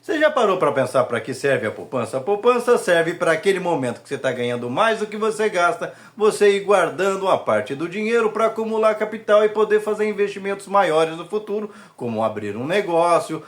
Você já parou para pensar para que serve a poupança? A poupança serve para aquele momento que você está ganhando mais do que você gasta, você ir guardando uma parte do dinheiro para acumular capital e poder fazer investimentos maiores no futuro, como abrir um negócio,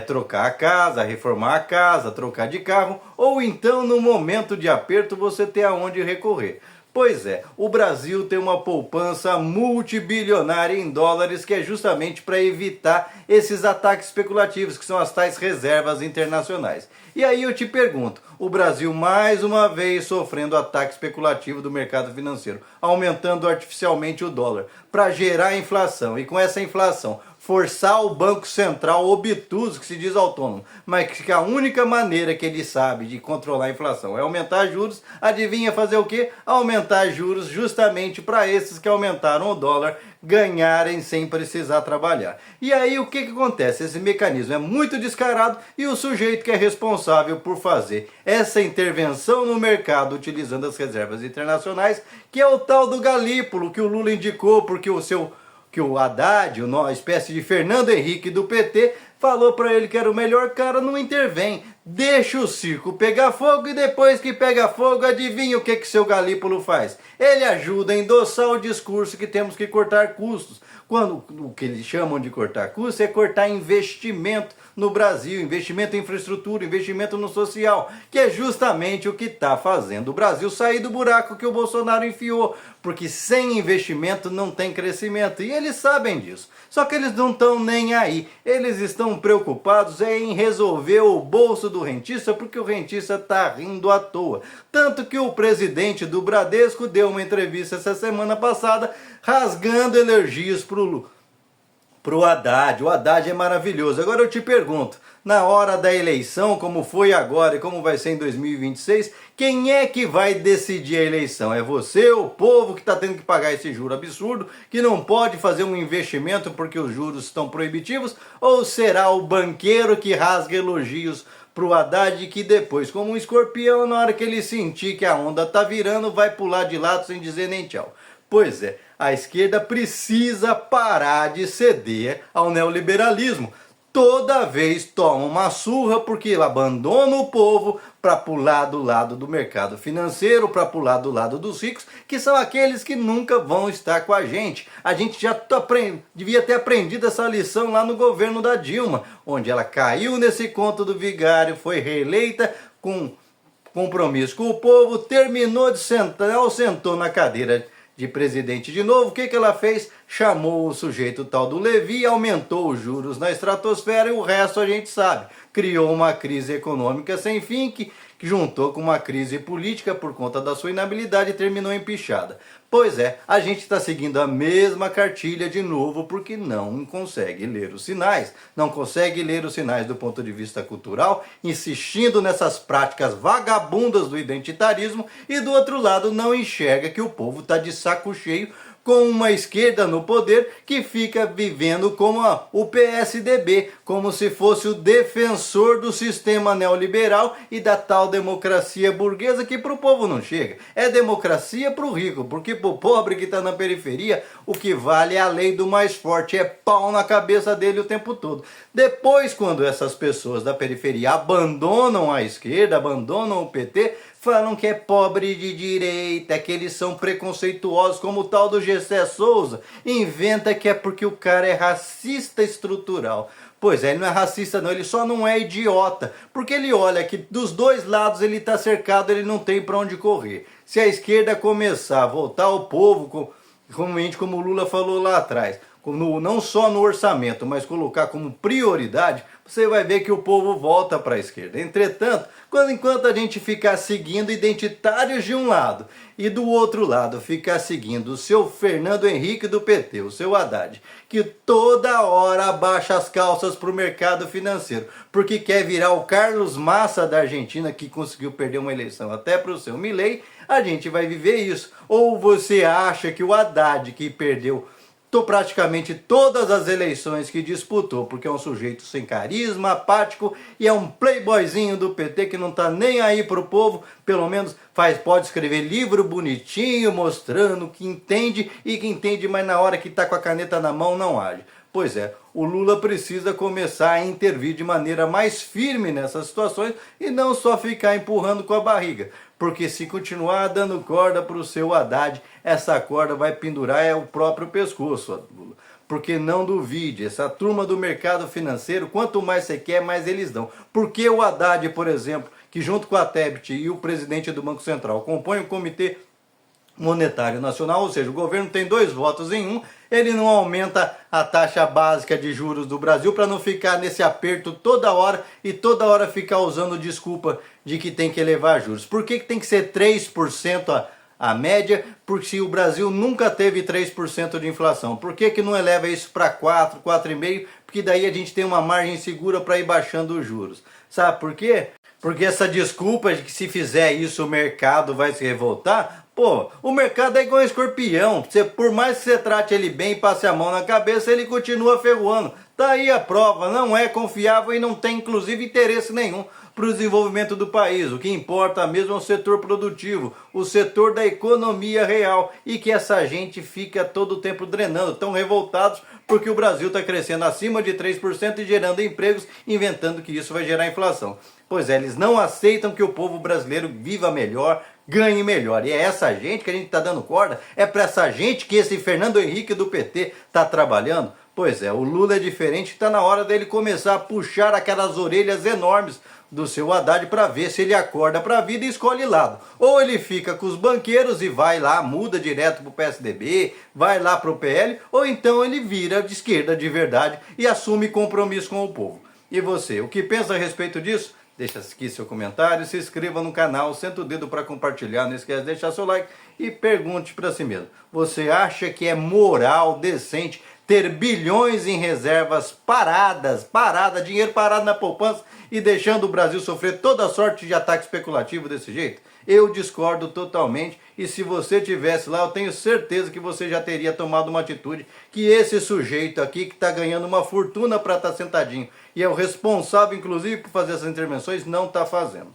trocar a casa, reformar a casa, trocar de carro, ou então no momento de aperto você ter aonde recorrer. Pois é, o Brasil tem uma poupança multibilionária em dólares que é justamente para evitar esses ataques especulativos, que são as tais reservas internacionais. E aí eu te pergunto, o Brasil mais uma vez sofrendo ataque especulativo do mercado financeiro, aumentando artificialmente o dólar para gerar inflação, e com essa inflação forçar o Banco Central obtuso, que se diz autônomo, mas que a única maneira que ele sabe de controlar a inflação é aumentar juros. Adivinha fazer o quê? Aumentar juros justamente para esses que aumentaram o dólar ganharem sem precisar trabalhar. E aí o que acontece? Esse mecanismo é muito descarado e o sujeito que é responsável por fazer essa intervenção no mercado utilizando as reservas internacionais, que é o tal do Galípolo, que o Lula indicou porque que o Haddad, uma espécie de Fernando Henrique do PT, falou para ele que era o melhor cara, não intervém. Deixa o circo pegar fogo e depois que pega fogo, adivinha o que seu Galípolo faz? Ele ajuda a endossar o discurso que temos que cortar custos. Quando o que eles chamam de cortar custos é cortar investimento no Brasil, investimento em infraestrutura, investimento no social, que é justamente o que está fazendo o Brasil sair do buraco que o Bolsonaro enfiou, porque sem investimento não tem crescimento, e eles sabem disso. Só que eles não estão nem aí, eles estão preocupados em resolver o bolso do rentista, porque o rentista está rindo à toa. Tanto que o presidente do Bradesco deu uma entrevista essa semana passada, rasgando elogios pro Haddad. O Haddad é maravilhoso. Agora eu te pergunto, na hora da eleição, como foi agora e como vai ser em 2026, quem é que vai decidir a eleição? É você, o povo que está tendo que pagar esse juro absurdo, que não pode fazer um investimento porque os juros estão proibitivos? Ou será o banqueiro que rasga elogios pro Haddad, que depois, como um escorpião, na hora que ele sentir que a onda tá virando, vai pular de lado sem dizer nem tchau? Pois é, a esquerda precisa parar de ceder ao neoliberalismo. Toda vez toma uma surra porque ela abandona o povo para pular do lado do mercado financeiro, para pular do lado dos ricos, que são aqueles que nunca vão estar com a gente. A gente já devia ter aprendido essa lição lá no governo da Dilma, onde ela caiu nesse conto do vigário, foi reeleita com compromisso com o povo, terminou de sentar, sentou na cadeira de presidente de novo. O que ela fez? Chamou o sujeito tal do Levi, aumentou os juros na estratosfera e o resto a gente sabe. Criou uma crise econômica sem fim que juntou com uma crise política por conta da sua inabilidade e terminou empichada. Pois é, a gente está seguindo a mesma cartilha de novo porque não consegue ler os sinais. Não consegue ler os sinais do ponto de vista cultural, insistindo nessas práticas vagabundas do identitarismo, e do outro lado não enxerga que o povo está de saco cheio com uma esquerda no poder que fica vivendo como o PSDB, como se fosse o defensor do sistema neoliberal e da tal democracia burguesa, que para o povo não chega. É democracia para o rico, porque para o pobre que está na periferia, o que vale é a lei do mais forte, é pau na cabeça dele o tempo todo. Depois, quando essas pessoas da periferia abandonam a esquerda, abandonam o PT, falam que é pobre de direita, que eles são preconceituosos, como o tal do Gessé Souza, inventa que é porque o cara é racista estrutural. Pois é, ele não é racista não, ele só não é idiota, porque ele olha que dos dois lados ele está cercado, ele não tem para onde correr. Se a esquerda começar a voltar ao povo, como o Lula falou lá atrás, não só no orçamento, mas colocar como prioridade, você vai ver que o povo volta para a esquerda. Entretanto, enquanto a gente ficar seguindo identitários de um lado e do outro lado ficar seguindo o seu Fernando Henrique do PT, o seu Haddad, que toda hora abaixa as calças para o mercado financeiro, porque quer virar o Carlos Massa da Argentina, que conseguiu perder uma eleição até para o seu Milei, a gente vai viver isso. Ou você acha que o Haddad, que perdeu praticamente todas as eleições que disputou, porque é um sujeito sem carisma, apático, e é um playboyzinho do PT que não tá nem aí pro povo, pelo menos pode escrever livro bonitinho, mostrando que entende, mas na hora que tá com a caneta na mão não age. Pois é, o Lula precisa começar a intervir de maneira mais firme nessas situações e não só ficar empurrando com a barriga. Porque se continuar dando corda para o seu Haddad, essa corda vai pendurar o próprio pescoço, Lula. Porque não duvide, essa turma do mercado financeiro, quanto mais você quer, mais eles dão. Porque o Haddad, por exemplo, que junto com a Tebet e o presidente do Banco Central compõe o Comitê Monetário Nacional, ou seja, o governo tem 2 votos em 1, ele não aumenta a taxa básica de juros do Brasil para não ficar nesse aperto toda hora e toda hora ficar usando desculpa de que tem que elevar juros. Por que tem que ser 3% a média? Porque se o Brasil nunca teve 3% de inflação, por que não eleva isso para 4, 4,5%? Porque daí a gente tem uma margem segura para ir baixando os juros. Sabe por quê? Porque essa desculpa de que se fizer isso o mercado vai se revoltar, pô, o mercado é igual um escorpião. Por mais que você trate ele bem e passe a mão na cabeça, ele continua ferroando. Tá aí a prova, não é confiável e não tem inclusive interesse nenhum para o desenvolvimento do país. O que importa mesmo é o setor produtivo, o setor da economia real, e que essa gente fica todo o tempo drenando, tão revoltados porque o Brasil está crescendo acima de 3% e gerando empregos, inventando que isso vai gerar inflação. Pois é, eles não aceitam que o povo brasileiro viva melhor, ganhe melhor. E é essa gente que a gente está dando corda? É para essa gente que esse Fernando Henrique do PT está trabalhando? Pois é, o Lula é diferente, está na hora dele começar a puxar aquelas orelhas enormes do seu Haddad para ver se ele acorda para a vida e escolhe lado. Ou ele fica com os banqueiros e vai lá, muda direto para o PSDB, vai lá para o PL, ou então ele vira de esquerda de verdade e assume compromisso com o povo. E você, o que pensa a respeito disso? Deixa aqui seu comentário, se inscreva no canal, senta o dedo para compartilhar, não esquece de deixar seu like e pergunte para si mesmo. Você acha que é moral, decente, ter bilhões em reservas paradas, dinheiro parado na poupança e deixando o Brasil sofrer toda sorte de ataque especulativo desse jeito? Eu discordo totalmente, e se você tivesse lá, eu tenho certeza que você já teria tomado uma atitude que esse sujeito aqui, que está ganhando uma fortuna para estar sentadinho, e é o responsável, inclusive, por fazer essas intervenções, não está fazendo.